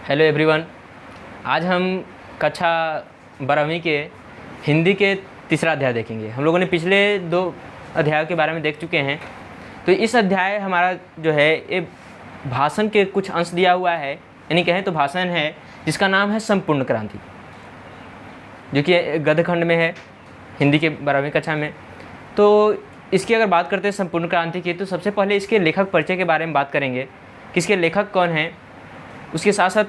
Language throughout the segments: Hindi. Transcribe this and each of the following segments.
Hello everyone. आज हम कक्षा 12वीं के हिंदी के तीसरा अध्याय देखेंगे। हम लोगों ने पिछले 2 अध्यायों के बारे में देख चुके हैं। तो इस अध्याय हमारा जो है ये भाषण के कुछ अंश दिया हुआ है, यानी कहें तो भाषण है जिसका नाम है संपूर्ण क्रांति, जो कि गद्यखंड में है हिंदी के 12वीं कक्षा में। तो इसकी अगर बात करते हैं संपूर्ण क्रांति की, तो सबसे पहले इसके लेखक परिचय के बारे में बात करेंगे कि इसके लेखक कौन हैं। उसके साथ साथ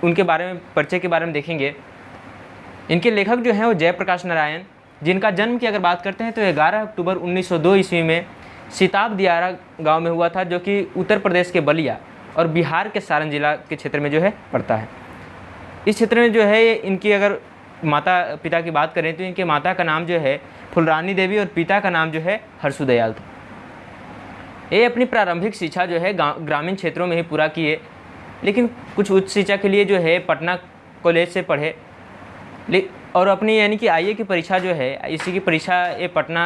उनके बारे में परिचय के बारे में देखेंगे। इनके लेखक जो हैं वो जयप्रकाश नारायण, जिनका जन्म की अगर बात करते हैं तो 11 अक्टूबर 1902 ईस्वी में सीताब दियारा गांव में हुआ था, जो कि उत्तर प्रदेश के बलिया और बिहार के सारण जिला के क्षेत्र में जो है पड़ता है। इस क्षेत्र में जो है इनकी अगर माता पिता की बात करें तो इनके माता का नाम जो है फुलरानी देवी और पिता का नाम जो है हर्षुदयाल था। ये अपनी प्रारंभिक शिक्षा जो है ग्रामीण क्षेत्रों में ही पूरा किए, लेकिन कुछ उच्च शिक्षा के लिए जो है पटना कॉलेज से पढ़े और अपनी यानी कि आईए की परीक्षा जो है इसी की परीक्षा ये पटना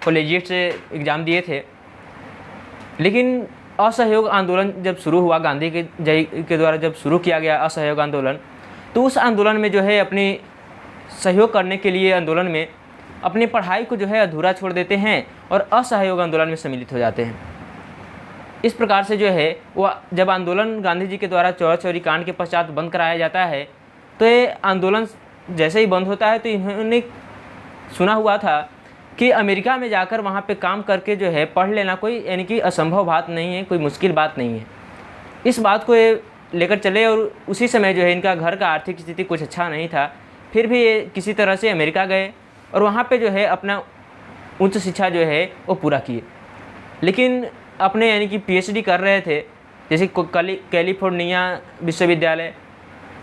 कॉलेजिएट से एग्ज़ाम दिए थे। लेकिन असहयोग आंदोलन जब शुरू हुआ, गांधी के द्वारा जब शुरू किया गया असहयोग आंदोलन, तो उस आंदोलन में जो है अपनी सहयोग करने के लिए आंदोलन में अपनी पढ़ाई को जो है अधूरा छोड़ देते हैं और असहयोग आंदोलन में सम्मिलित हो जाते हैं। इस प्रकार से जो है वो जब आंदोलन गांधी जी के द्वारा चौरा चौरी कांड के पश्चात बंद कराया जाता है, तो ये आंदोलन जैसे ही बंद होता है तो इन्होंने सुना हुआ था कि अमेरिका में जाकर वहाँ पे काम करके जो है पढ़ लेना कोई यानी कि असंभव बात नहीं है, कोई मुश्किल बात नहीं है। इस बात को ये लेकर चले और उसी समय जो है इनका घर का आर्थिक स्थिति कुछ अच्छा नहीं था, फिर भी ये किसी तरह से अमेरिका गए और वहाँ पे जो है अपना उच्च शिक्षा जो है वो पूरा किए। लेकिन अपने यानी कि पीएचडी कर रहे थे, जैसे कैलिफोर्निया विश्वविद्यालय,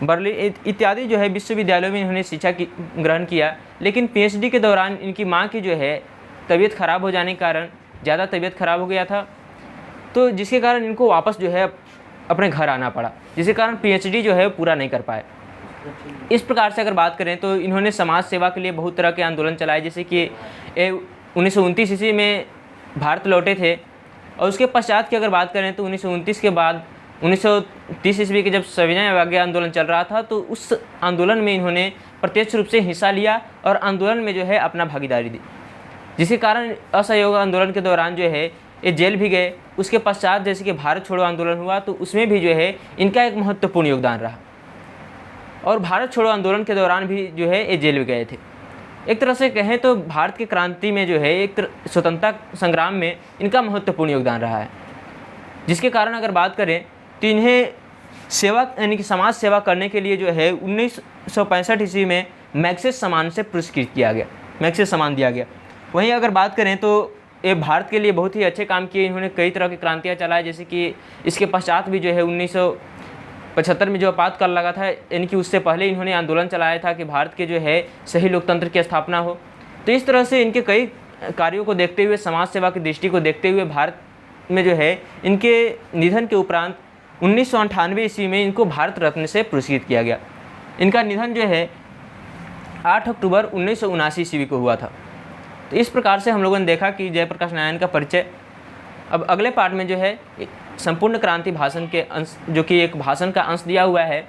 बर्लिन इत्यादि जो है विश्वविद्यालयों में इन्होंने शिक्षा ग्रहण किया। लेकिन पीएचडी के दौरान इनकी माँ की जो है तबीयत ख़राब हो जाने के कारण ज़्यादा तबीयत ख़राब हो गया था, तो जिसके कारण इनको वापस जो है अपने घर आना पड़ा, जिसके कारण पीएचडी जो है पूरा नहीं कर पाए। इस प्रकार से अगर बात करें तो इन्होंने समाज सेवा के लिए बहुत तरह के आंदोलन चलाए, जैसे कि 1929 ईस्वी में भारत लौटे थे और उसके पश्चात की अगर बात करें तो 1929 के बाद 1930 ईस्वी के जब सविनय अवज्ञा आंदोलन चल रहा था, तो उस आंदोलन में इन्होंने प्रत्यक्ष रूप से हिस्सा लिया और आंदोलन में जो है अपना भागीदारी दी, जिसके कारण असहयोग आंदोलन के दौरान जो है ये जेल भी गए। उसके पश्चात जैसे कि भारत छोड़ो आंदोलन हुआ तो उसमें भी जो है इनका एक महत्वपूर्ण योगदान रहा और भारत छोड़ो आंदोलन के दौरान भी जो है ये जेल भी गए थे। एक तरह से कहें तो भारत की क्रांति में जो है एक स्वतंत्रता संग्राम में इनका महत्वपूर्ण योगदान रहा है, जिसके कारण अगर बात करें तो इन्हें सेवा यानी कि समाज सेवा करने के लिए जो है 1965 ईस्वी में मैग्सेसे सम्मान से पुरस्कृत किया गया, मैग्सेसे सम्मान दिया गया। वहीं अगर बात करें तो ये भारत के लिए बहुत ही अच्छे काम किए, इन्होंने कई तरह की क्रांतियाँ चलाई, जैसे कि इसके पश्चात भी जो है 1975 में जो आपातकाल लगा था, यानी कि उससे पहले इन्होंने आंदोलन चलाया था कि भारत के जो है सही लोकतंत्र की स्थापना हो। तो इस तरह से इनके कई कार्यों को देखते हुए, समाज सेवा की दृष्टि को देखते हुए भारत में जो है इनके निधन के उपरांत 1998 ईस्वी में इनको भारत रत्न से पुरस्कृत किया गया। इनका निधन जो है 8 अक्टूबर 1979 ईस्वी को हुआ था। तो इस प्रकार से हम लोगों ने देखा कि जयप्रकाश नारायण का परिचय। अब अगले पार्ट में जो है संपूर्ण क्रांति भाषण के अंश, जो कि एक भाषण का अंश दिया हुआ है,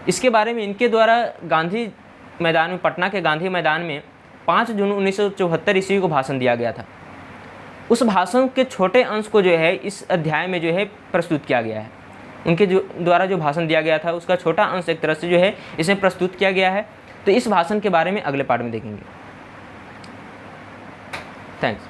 इसके बारे में इनके द्वारा गांधी मैदान में, पटना के गांधी मैदान में 5 जून 1974 ईस्वी को भाषण दिया गया था। उस भाषण के छोटे अंश को जो है इस अध्याय में जो है प्रस्तुत किया गया है। उनके द्वारा जो भाषण दिया गया था उसका छोटा अंश एक तरह से जो है इसमें प्रस्तुत किया गया है। तो इस भाषण के बारे में अगले पार्ट में देखेंगे। थैंक्स।